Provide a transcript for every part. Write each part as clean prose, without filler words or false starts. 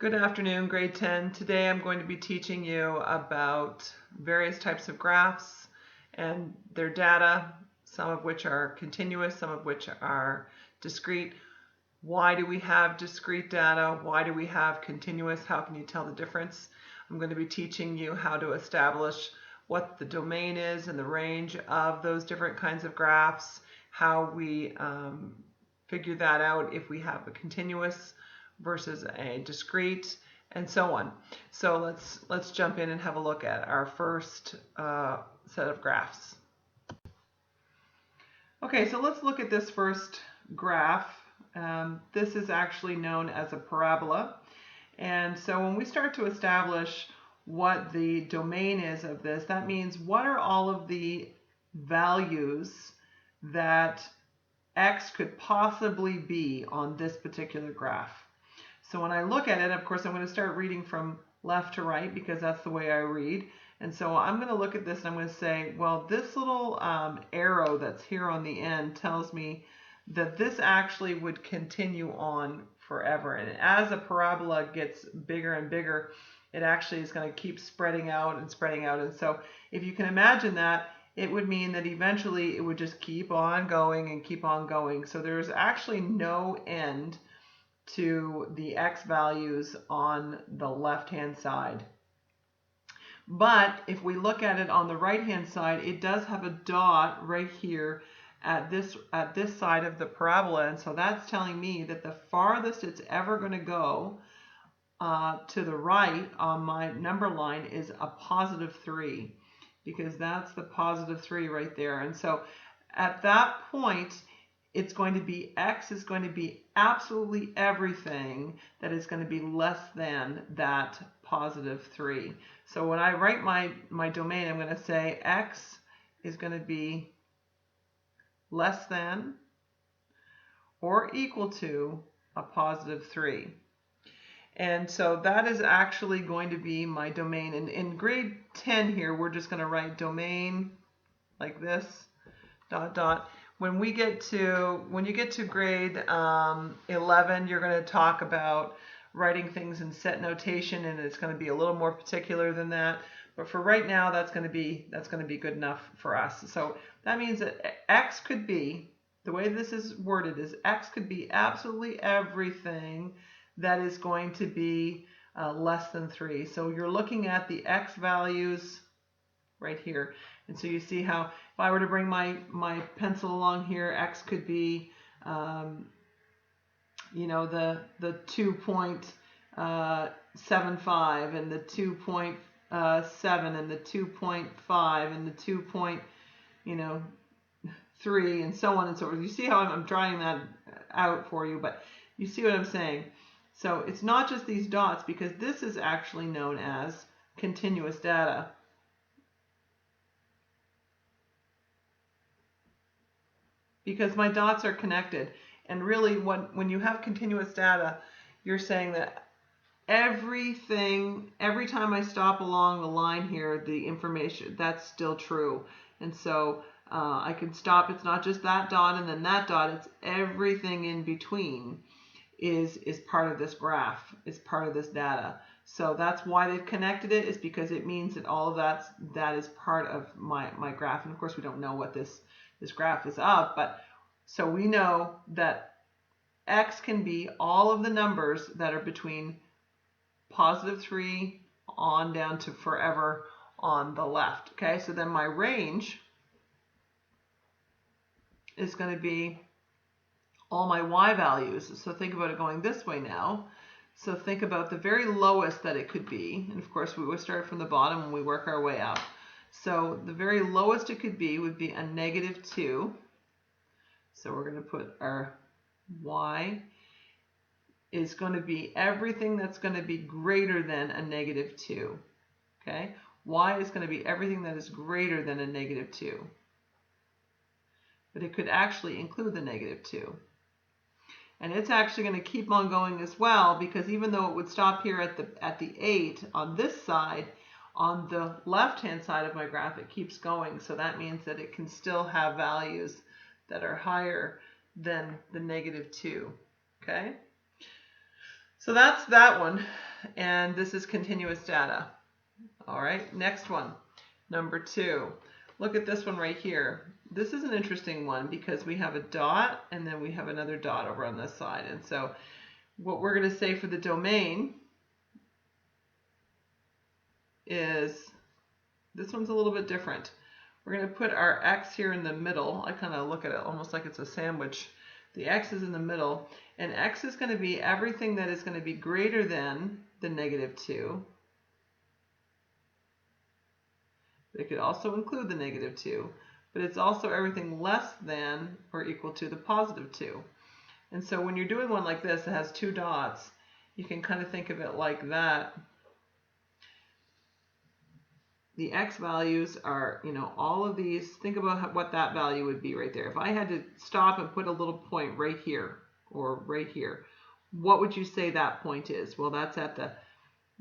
Good afternoon, grade 10. Today I'm going to be teaching you about various types of graphs and their data, some of which are continuous, some of which are discrete. Why do we have discrete data? Why do we have continuous? How can you tell the difference? I'm going to be teaching you how to establish what the domain is and the range of those different kinds of graphs, how we figure that out if we have a continuous versus a discrete, and so on. So let's jump in and have a look at our first set of graphs. Okay, so let's look at this first graph. This is actually known as a parabola. And so when we start to establish what the domain is of this, that means what are all of the values that x could possibly be on this particular graph. So when I look at it, of course, I'm going to start reading from left to right because that's the way I read. And so I'm going to look at this and I'm going to say, well, this little arrow that's here on the end tells me that this actually would continue on forever. And as a parabola gets bigger and bigger, it actually is going to keep spreading out and spreading out. And so if you can imagine that, it would mean that eventually it would just keep on going and keep on going. So there's actually no end to the x values on the left-hand side. But if we look at it on the right-hand side, it does have a dot right here at this side of the parabola, and so that's telling me that the farthest it's ever going to go to the right on my number line is a +3, because that's the +3 right there. And so at that point, it's going to be x is going to be absolutely everything that is going to be less than that +3. So when I write my domain, I'm going to say x is going to be less than or equal to a +3. And so that is actually going to be my domain. And in grade 10 here, we're just going to write domain like this, ... When you get to grade 11, you're going to talk about writing things in set notation, and it's going to be a little more particular than that. But for right now, that's going to be good enough for us. So that means that x could be, the way this is worded is x could be absolutely everything that is going to be less than 3. So you're looking at the x values right here. And so you see how if I were to bring my pencil along here, x could be, you know, the 2.75 and the 2.7 and the 2.5 and the 2.3 and so on and so forth. You see how I'm drawing that out for you, but you see what I'm saying. So it's not just these dots, because this is actually known as continuous data. Because my dots are connected. And really, when you have continuous data, you're saying that everything, every time I stop along the line here, the information, that's still true. And so I can stop, it's not just that dot and then that dot, it's everything in between is part of this graph, is part of this data. So that's why they've connected it, is because it means that all of that is part of my graph. And of course, we don't know what this graph is of, but so we know that x can be all of the numbers that are between +3 on down to forever on the left. Okay, so then my range is going to be all my y values. So think about it going this way now. So think about the very lowest that it could be, and of course we would start from the bottom and we work our way up. So the very lowest it could be would be a -2. So we're going to put our y is going to be everything that's going to be greater than a -2. Okay? Y is going to be everything that is greater than a -2. But it could actually include the -2. And it's actually going to keep on going as well, because even though it would stop here at the 8 on this side, on the left-hand side of my graph, it keeps going. So that means that it can still have values that are higher than the -2. Okay? So that's that one, and this is continuous data. All right, next one, number 2. Look at this one right here. This is an interesting one because we have a dot and then we have another dot over on this side. And so what we're going to say for the domain is, this one's a little bit different. We're going to put our x here in the middle. I kind of look at it almost like it's a sandwich. The x is in the middle, and x is going to be everything that is going to be greater than the -2. It could also include the -2, but it's also everything less than or equal to the +2. And so when you're doing one like this that has 2 dots, you can kind of think of it like that. The x values are, all of these. Think about what that value would be right there. If I had to stop and put a little point right here or right here, what would you say that point is? Well, that's at the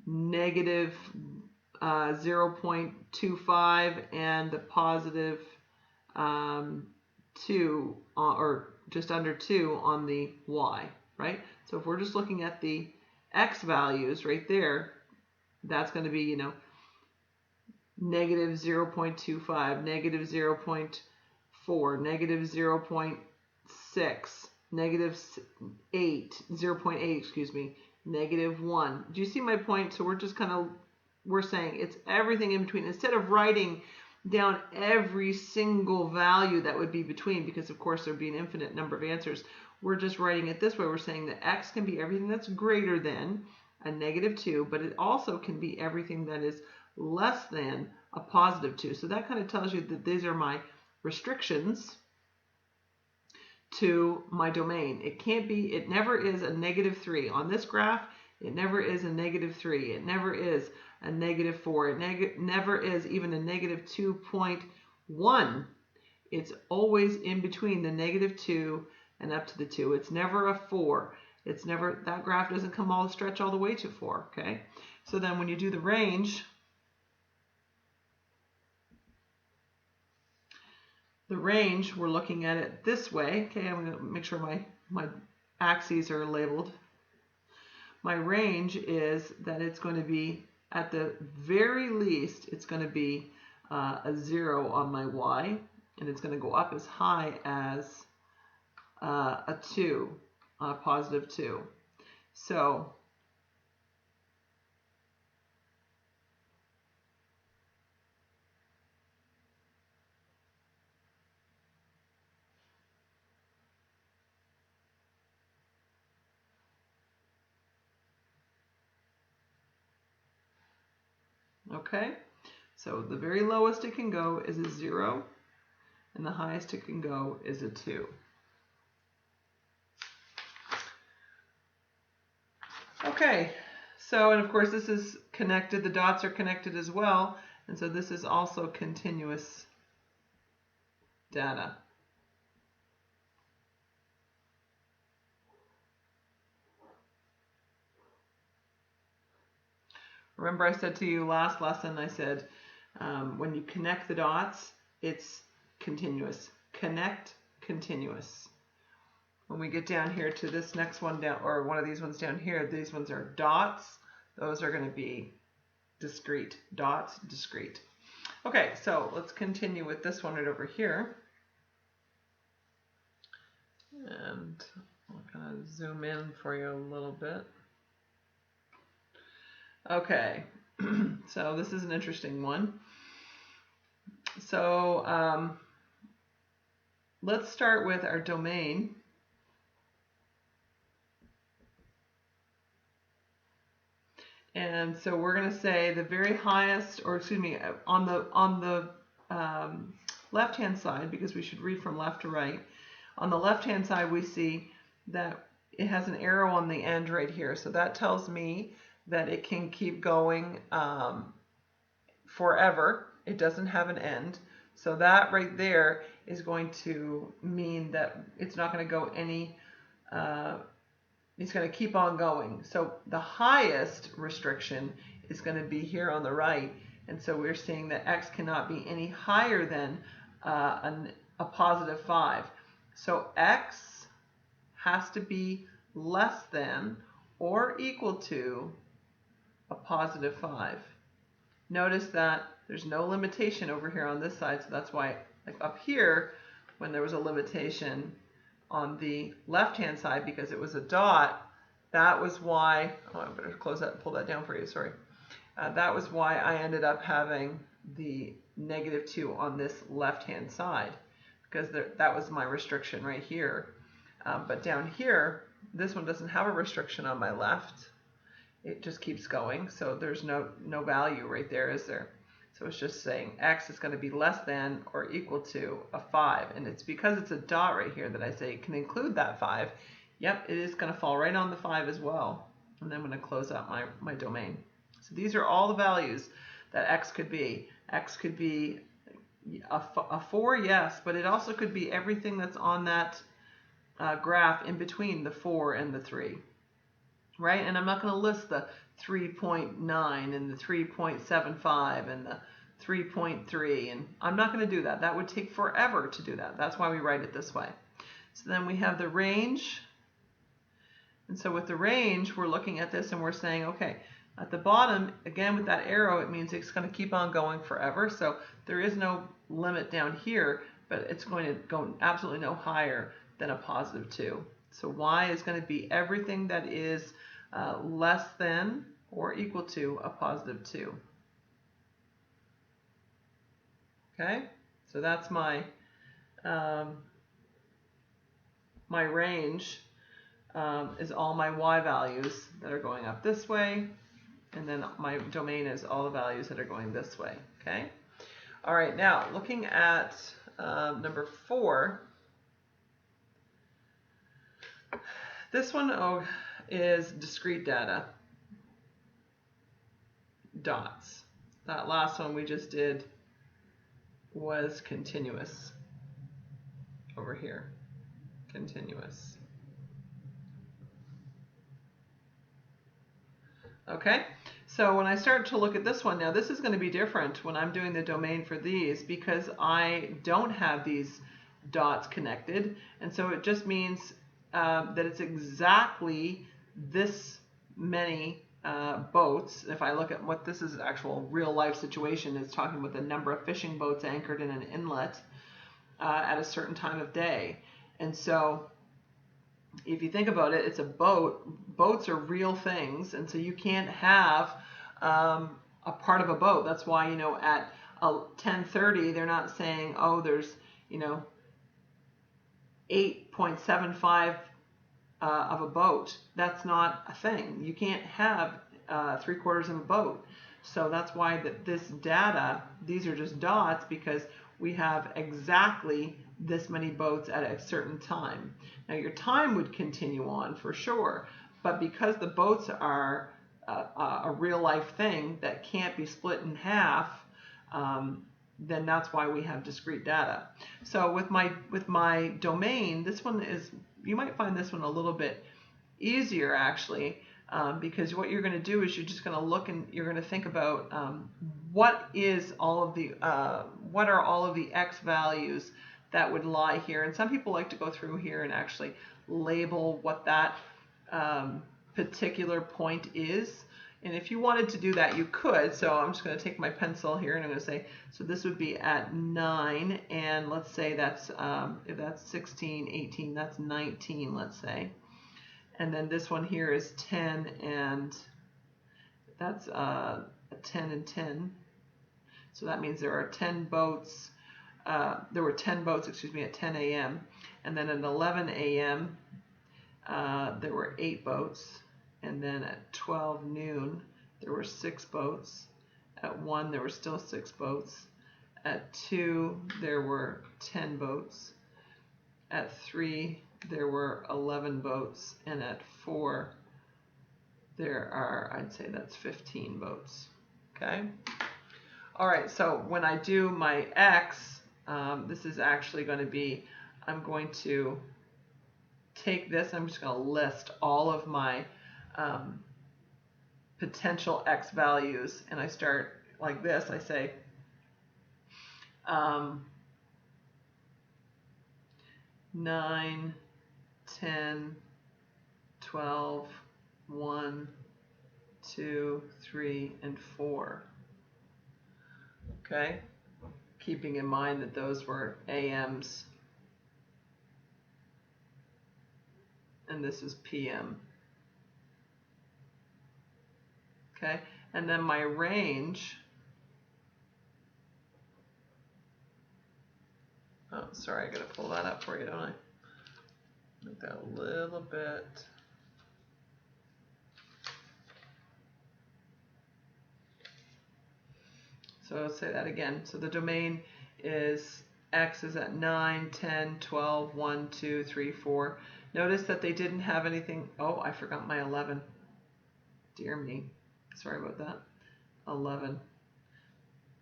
negative 0.25 and the positive 2 or just under 2 on the y, right? So if we're just looking at the x values right there, that's going to be, negative 0.25, negative 0.4, negative 0.6, negative 0.8, excuse me, negative 1. Do you see my point? So we're just we're saying it's everything in between. Instead of writing down every single value that would be between, because of course there'd be an infinite number of answers, we're just writing it this way. We're saying that x can be everything that's greater than a -2, but it also can be everything that is less than a +2. So that kind of tells you that these are my restrictions to my domain. It never is a -3. On this graph, it never is a -3. It never is a -4. It never is even a -2.1. It's always in between the -2 and up to the 2. It's never a 4. It's never, that graph doesn't stretch all the way to 4, okay? So then when you do the range, we're looking at it this way. Okay, I'm going to make sure my axes are labeled. My range is that it's going to be, at the very least, it's going to be a 0 on my y, and it's going to go up as high as a 2, a +2. So okay, so the very lowest it can go is a 0, and the highest it can go is a 2. Okay, so, and of course this is connected, the dots are connected as well, and so this is also continuous data. Remember I said to you last lesson, I said when you connect the dots, it's continuous. Connect, continuous. When we get down here to this next one down, or one of these ones down here, these ones are dots. Those are going to be discrete. Dots, discrete. Okay, so let's continue with this one right over here. And I'll kind of zoom in for you a little bit. Okay, so this is an interesting one. So let's start with our domain. And so we're going to say the very highest, or excuse me, on the left-hand side, because we should read from left to right. On the left-hand side, we see that it has an arrow on the end right here. So that tells me that it can keep going forever. It doesn't have an end. So that right there is going to mean that it's not going to go any, it's going to keep on going. So the highest restriction is going to be here on the right. And so we're seeing that x cannot be any higher than a +5. So x has to be less than or equal to a positive 5. Notice that there's no limitation over here on this side, so that's why, like up here, when there was a limitation on the left-hand side because it was a dot, that was why, oh, I better close that and pull that down for you, sorry. That was why I ended up having the -2 on this left-hand side, because that was my restriction right here. But down here, this one doesn't have a restriction on my left. It just keeps going, so there's no value right there, is there? So it's just saying x is going to be less than or equal to a 5. And it's because it's a dot right here that I say it can include that 5. Yep, it is going to fall right on the 5 as well. And then I'm going to close out my domain. So these are all the values that x could be. X could be a 4, yes, but it also could be everything that's on that graph in between the 4 and the 3. Right? And I'm not going to list the 3.9 and the 3.75 and the 3.3, and I'm not going to do that. That would take forever to do that. That's why we write it this way. So then we have the range. And so with the range, we're looking at this and we're saying, okay, at the bottom, again with that arrow, it means it's going to keep on going forever. So there is no limit down here, but it's going to go absolutely no higher than a positive 2. So y is going to be everything that is less than or equal to a positive 2. Okay, so that's my my range is all my y values that are going up this way, and then my domain is all the values that are going this way. Okay. All right. Now looking at number 4. This one is discrete data, dots. That last one we just did was continuous over here, continuous. Okay, so when I start to look at this one now, this is going to be different when I'm doing the domain for these because I don't have these dots connected, and so it just means that it's exactly this many boats. If I look at what this is, actual real life situation, it's talking about the number of fishing boats anchored in an inlet at a certain time of day. And so if you think about it, it's a boat. Boats are real things, and so you can't have a part of a boat. That's why, you know, at 10:30 they're not saying, oh, there's, you know, 8.75 of a boat. That's not a thing. You can't have 3/4 of a boat. So that's why this data, these are just dots because we have exactly this many boats at a certain time. Now your time would continue on for sure, but because the boats are a real life thing that can't be split in half, then that's why we have discrete data. So with my domain, this one is, you might find this one a little bit easier actually, because what you're going to do is you're just going to look and you're going to think about what are all of the x values that would lie here. And some people like to go through here and actually label what that particular point is. And if you wanted to do that, you could. So I'm just going to take my pencil here and I'm going to say, so this would be at 9, and let's say that's, if that's 16, 18, that's 19, let's say. And then this one here is 10, and that's 10 and 10. So that means there are 10 boats. There were 10 boats, excuse me, at 10 a.m. And then at 11 a.m. There were 8 boats. And then at 12 noon, there were 6 boats. At 1, there were still 6 boats. At 2, there were 10 boats. At 3, there were 11 boats. And at 4, there are, I'd say that's 15 boats. Okay? All right, so when I do my X, this is actually going to be, I'm going to take this, I'm just going to list all of my potential x values, and I start like this. I say 9, 10, 12, 1, 2, 3, and 4. Okay, keeping in mind that those were AMs and this is PM. Okay, and then my range, oh sorry, I gotta pull that up for you, don't I? Make that a little bit. So let's say that again. So the domain is X is at 9, 10, 12, 1, 2, 3, 4. Notice that they didn't have anything. Oh, I forgot my 11. Dear me. Sorry about that. 11.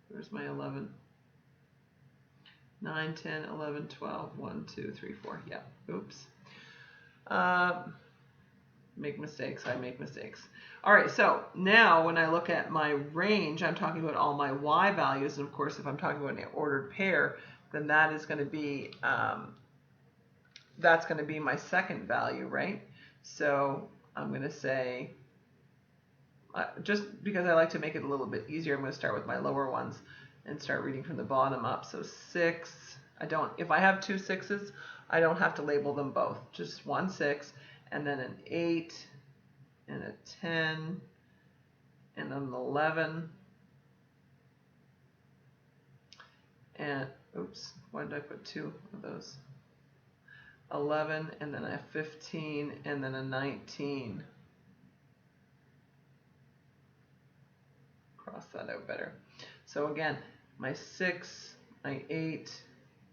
Where's my 11? 9, 10, 11, 12, 1, 2, 3, 4. Yeah. Oops. Make mistakes. I make mistakes. All right. So now when I look at my range, I'm talking about all my Y values. And of course, if I'm talking about an ordered pair, then that is going to be that's going to be my second value, right? So I'm going to say, just because I like to make it a little bit easier, I'm going to start with my lower ones and start reading from the bottom up. So 6, if I have 2 6s, I don't have to label them both, just 1 6, and then an 8, and a 10, and an 11, and, oops, why did I put 2 of those? 11, and then a 15, and then a 19. Cross that out better. So again, my 6, my 8,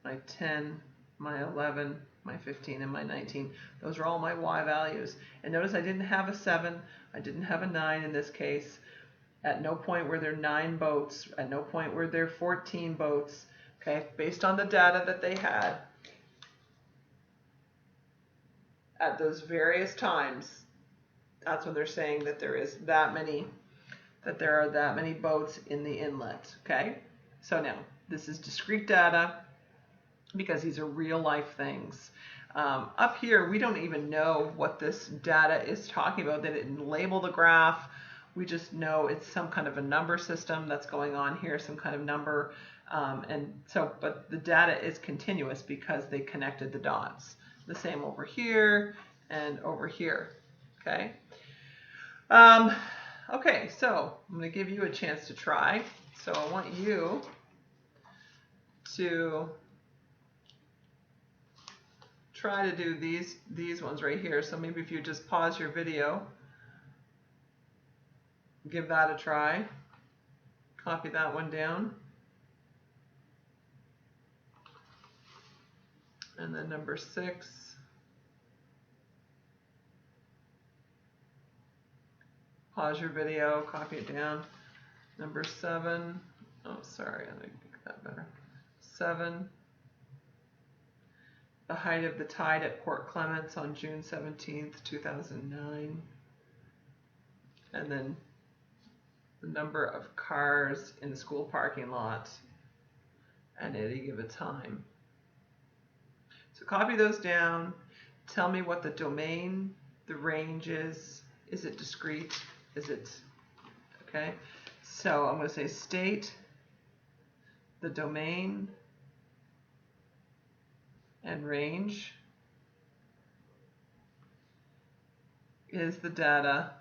my 10, my 11, my 15, and my 19. Those are all my Y values. And notice I didn't have a 7, I didn't have a 9 in this case. At no point were there 9 boats, at no point were there 14 boats. Okay, based on the data that they had at those various times, that's when they're saying that there is that many, that there are that many boats in the inlet. Okay, so now this is discrete data because these are real life things. Up here, we don't even know what this data is talking about. They didn't label the graph. We just know it's some kind of a number system that's going on here, some kind of number. But the data is continuous because they connected the dots. The same over here and over here. Okay. Okay, so I'm going to give you a chance to try. So I want you to try to do these ones right here. So maybe if you just pause your video, give that a try. Copy that one down. And then number 6. Pause your video, copy it down. Number 7. Oh, sorry, I think that better. 7. The height of the tide at Port Clements on June 17th, 2009. And then the number of cars in the school parking lot at any given time. So copy those down. Tell me what the domain, the range is. Is it discrete? Is it, okay? So I'm going to say state the domain and range. Is the data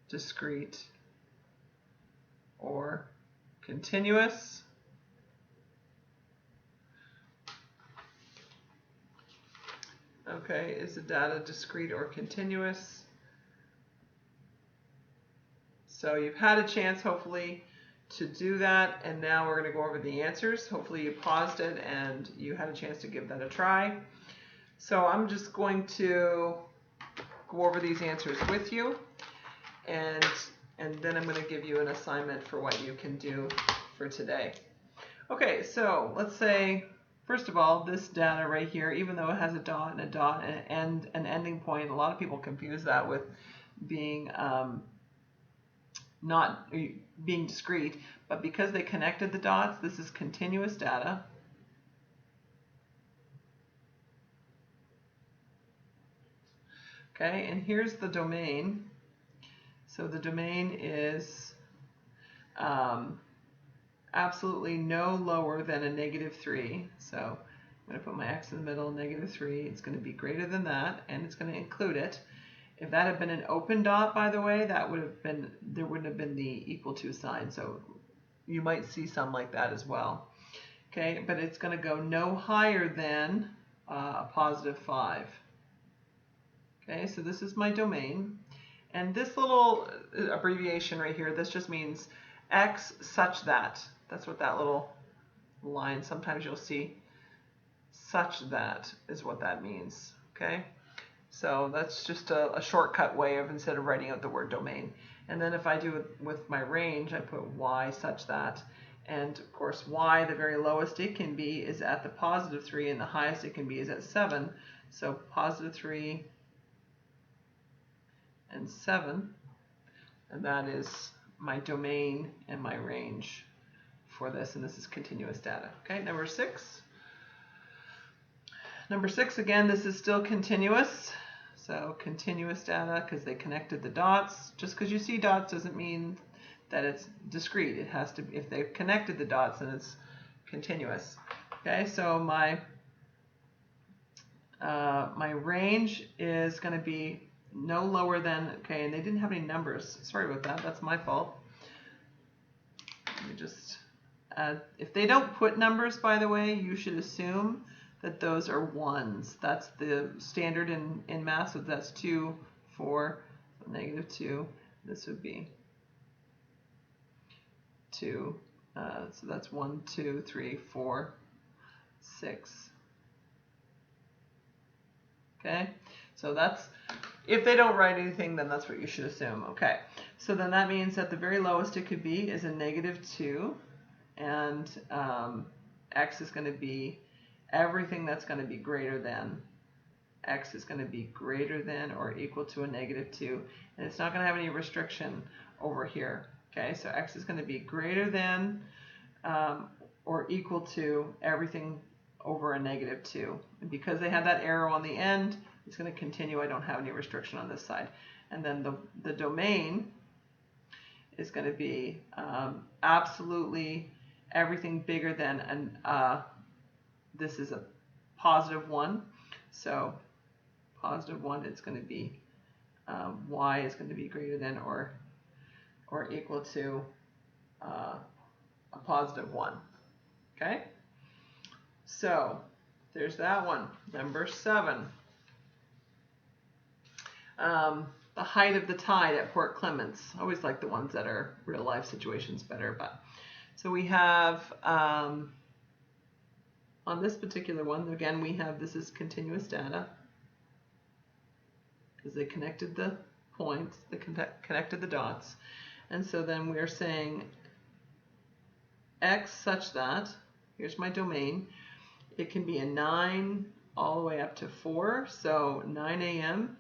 discrete or continuous? Okay, is the data discrete or continuous? So you've had a chance, hopefully, to do that, and now we're going to go over the answers. Hopefully you paused it and you had a chance to give that a try. So I'm just going to go over these answers with you, and then I'm going to give you an assignment for what you can do for today. Okay, so let's say, first of all, this data right here, even though it has a dot and an ending point, a lot of people confuse that with being not being discrete, but because they connected the dots, this is continuous data. Okay, and here's the domain. So the domain is absolutely no lower than a -3. So I'm going to put my x in the middle, -3. It's going to be greater than that, and it's going to include it. If that had been an open dot, by the way, that would have been, there wouldn't have been the equal to sign. So you might see some like that as well. Okay, but it's going to go no higher than a +5. Okay, so this is my domain. And this little abbreviation right here, this just means x such that. That's what that little line, sometimes you'll see such that is what that means. Okay, so that's just a shortcut way of, instead of writing out the word domain. And then if I do it with my range, I put y such that. And of course, y, the very lowest it can be is at the +3, and the highest it can be is at 7. So +3 and 7, and that is my domain and my range for this, and this is continuous data. Okay, number 6. Number 6, again, this is still continuous. So continuous data, because they connected the dots. Just because you see dots doesn't mean that it's discrete. It has to, if they've connected the dots, then it's continuous. Okay, so my range is going to be no lower than, okay, and they didn't have any numbers. Sorry about that. That's my fault. Let me just add, if they don't put numbers, by the way, you should assume that those are ones. That's the standard in math. So that's 2, 4, so -2. This would be 2. So that's 1, 2, 3, 4, 6. Okay, so that's, if they don't write anything, then that's what you should assume. Okay, so then that means that the very lowest it could be is a -2, and x is going to be everything that's going to be greater than. X is going to be greater than or equal to a -2, and it's not going to have any restriction over here. Okay, so x is going to be greater than or equal to everything over a -2. And because they have that arrow on the end, it's going to continue. I don't have any restriction on this side. And then the domain is going to be absolutely everything bigger than, and this is a +1. So +1, it's going to be y is going to be greater than or equal to a +1. Okay, so there's that one. Number 7. The height of the tide at Port Clements. I always like the ones that are real life situations better. But so we have on this particular one, again, we have, this is continuous data because they connected the points, they connected the dots. And so then we're saying x such that, here's my domain, it can be a 9 all the way up to 4, so 9 a.m.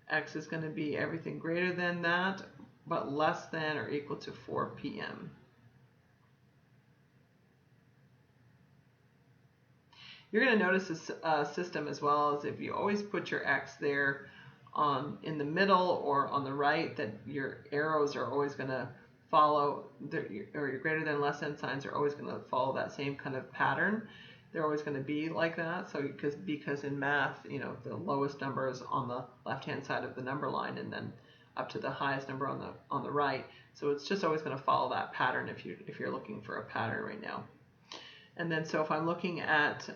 X is going to be everything greater than that, but less than or equal to 4 p.m. You're going to notice this system as well as if you always put your X there in the middle or on the right, that your arrows are always going to follow, or your greater than, less than signs are always going to follow that same kind of pattern. They're always going to be like that. So because in math, you know, the lowest number is on the left-hand side of the number line, and then up to the highest number on the right. So it's just always going to follow that pattern if you're looking for a pattern right now. And then so if I'm looking at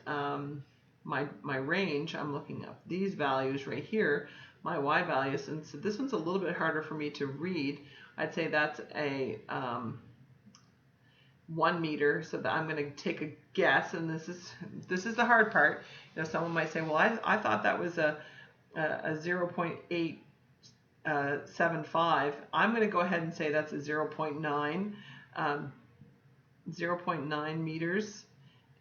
my range, I'm looking up these values right here, my y values, and so this one's a little bit harder for me to read. I'd say that's a 1 meter, so that I'm going to take a guess, and this is the hard part. You know, someone might say, well, I thought that was a 0.875. I'm going to go ahead and say that's a 0.9 meters,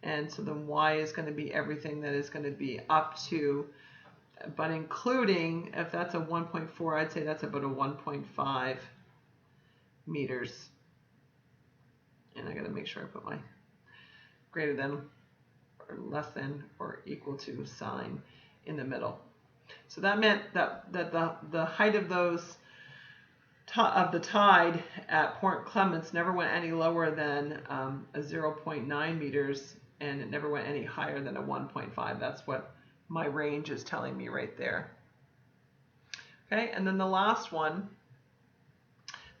and so then y is going to be everything that is going to be up to, but including, if that's a 1.4, I'd say that's about a 1.5 meters. And I got to make sure I put my greater than or less than or equal to sign in the middle. So that meant that the height of those of the tide at Point Clements never went any lower than a 0.9 meters, and it never went any higher than a 1.5. That's what my range is telling me right there. Okay, and then the last one,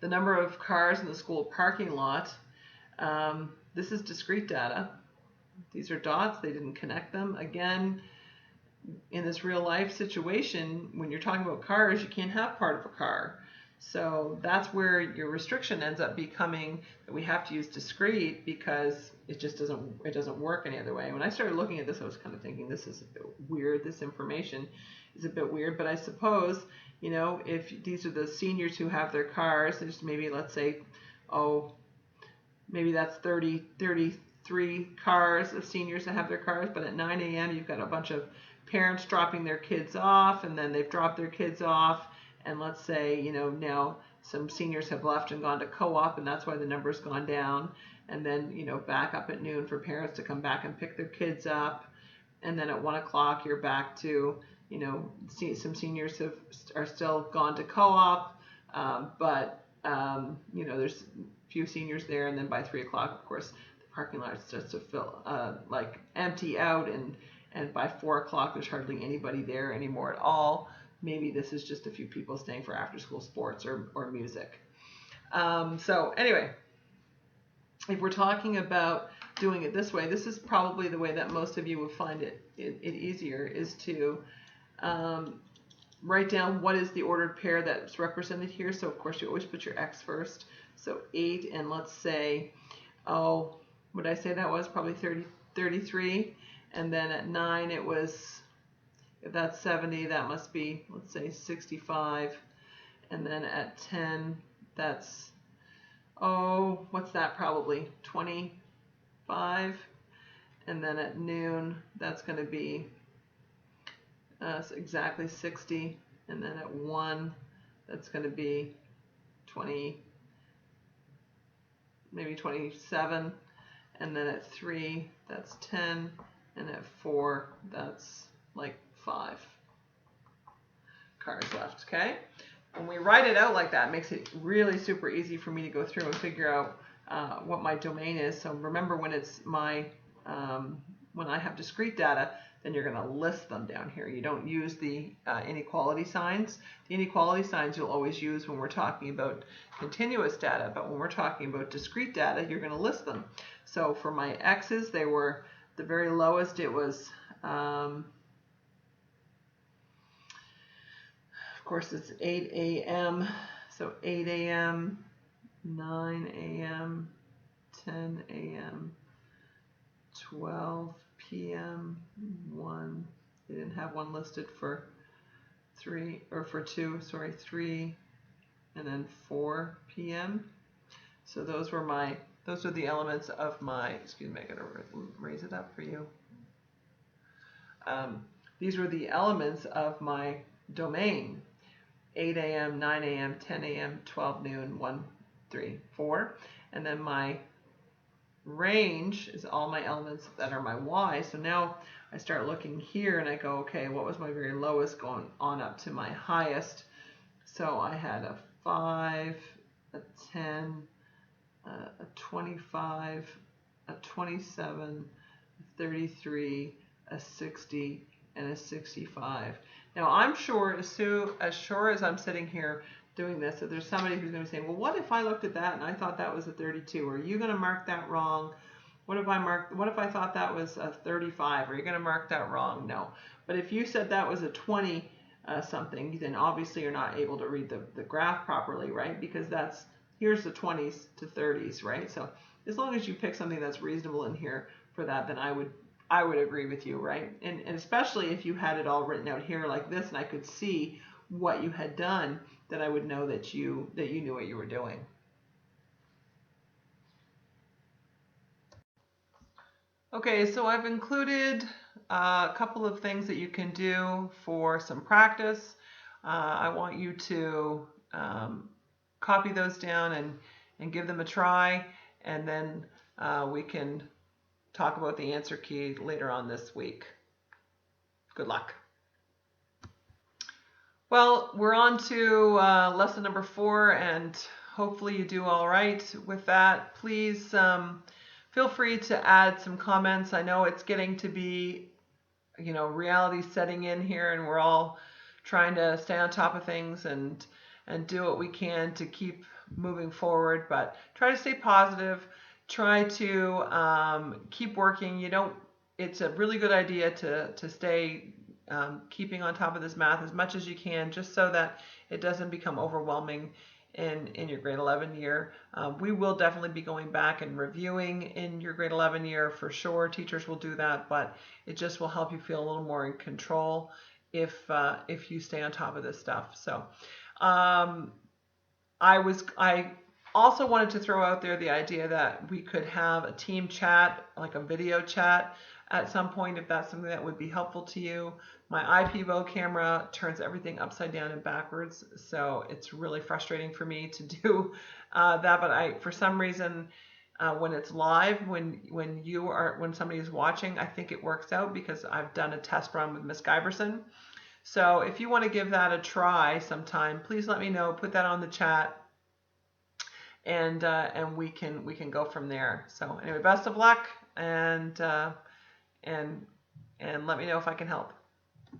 the number of cars in the school parking lot. This is discrete data. These are dots, they didn't connect them. Again, in this real life situation, when you're talking about cars, you can't have part of a car. So that's where your restriction ends up becoming that we have to use discrete, because it just doesn't work any other way. When I started looking at this, I was kind of thinking, this is a bit weird. This information is a bit weird, but I suppose, you know, if these are the seniors who have there's maybe, let's say, maybe that's 33 cars of seniors that have their cars, but at 9 a.m. you've got a bunch of parents dropping their kids off, and then they've dropped their kids off, and let's say, you know, now some seniors have left and gone to co-op, and that's why the number's gone down, and then, you know, back up at noon for parents to come back and pick their kids up, and then at 1 o'clock you're back to, you know, some seniors are still gone to co-op, but you know, there's a few seniors there, and then by 3 o'clock, of course, the parking lot starts to fill, like empty out, and by 4 o'clock there's hardly anybody there anymore at all. Maybe this is just a few people staying for after-school sports or music. So anyway, if we're talking about doing it this way, this is probably the way that most of you would find it easier, is to write down what is the ordered pair that's represented here. So of course you always put your X first. So 8, and let's say, what did I say that was? Probably 33. And then at 9 it was, if that's 70, that must be, let's say, 65. And then at 10, that's, what's that, probably 25. And then at noon, that's going to be exactly 60. And then at 1, that's going to be 20, maybe 27. And then at 3, that's 10. And at 4, that's like 5 cars left, okay? When we write it out like that, it makes it really super easy for me to go through and figure out what my domain is. So remember, when it's my, when I have discrete data, then you're going to list them down here. You don't use the inequality signs. The inequality signs you'll always use when we're talking about continuous data, but when we're talking about discrete data, you're going to list them. So for my X's, they were the very lowest, it was, of course, it's 8 a.m., so 8 a.m., 9 a.m., 10 a.m., 12 p.m., 1, they didn't have one listed for 3, and then 4 p.m. So those were the elements of my, excuse me, I gotta raise it up for you. These were the elements of my domain: 8 a.m., 9 a.m., 10 a.m., 12 noon, 1, 3, 4. And then my range is all my elements that are my Y. So now I start looking here and I go, okay, what was my very lowest going on up to my highest? So I had a 5, a 10, a 25, a 27, a 33, a 60, and a 65. Now I'm sure, as sure as I'm sitting here doing this, that there's somebody who's going to say, well, what if I looked at that and I thought that was a 32? Are you going to mark that wrong? What if I thought that was a 35? Are you going to mark that wrong? No. But if you said that was a 20 something, then obviously you're not able to read the graph properly, right? Because here's the 20s to 30s, right? So as long as you pick something that's reasonable in here for that, then I would agree with you, right? And especially if you had it all written out here like this, and I could see what you had done, then I would know that you knew what you were doing. Okay, so I've included a couple of things that you can do for some practice. I want you to copy those down and give them a try, and then we can talk about the answer key later on this week. Good luck. Well, we're on to lesson number 4, and hopefully you do all right with that. Please feel free to add some comments. I know it's getting to be, reality setting in here, and we're all trying to stay on top of things and do what we can to keep moving forward. But try to stay positive. Try to keep working. It's a really good idea to stay keeping on top of this math as much as you can, just so that it doesn't become overwhelming in your grade 11 year. We will definitely be going back and reviewing in your grade 11 year for sure. Teachers will do that, but it just will help you feel a little more in control if you stay on top of this stuff. So I also wanted to throw out there the idea that we could have a team chat, like a video chat at some point, if that's something that would be helpful to you. My iPivo camera turns everything upside down and backwards, so it's really frustrating for me to do that. But for some reason, when it's live, when somebody is watching, I think it works out because I've done a test run with Miss Giverson. So if you want to give that a try sometime, please let me know. Put that on the chat, and we can go from there. So anyway, best of luck, and let me know if I can help.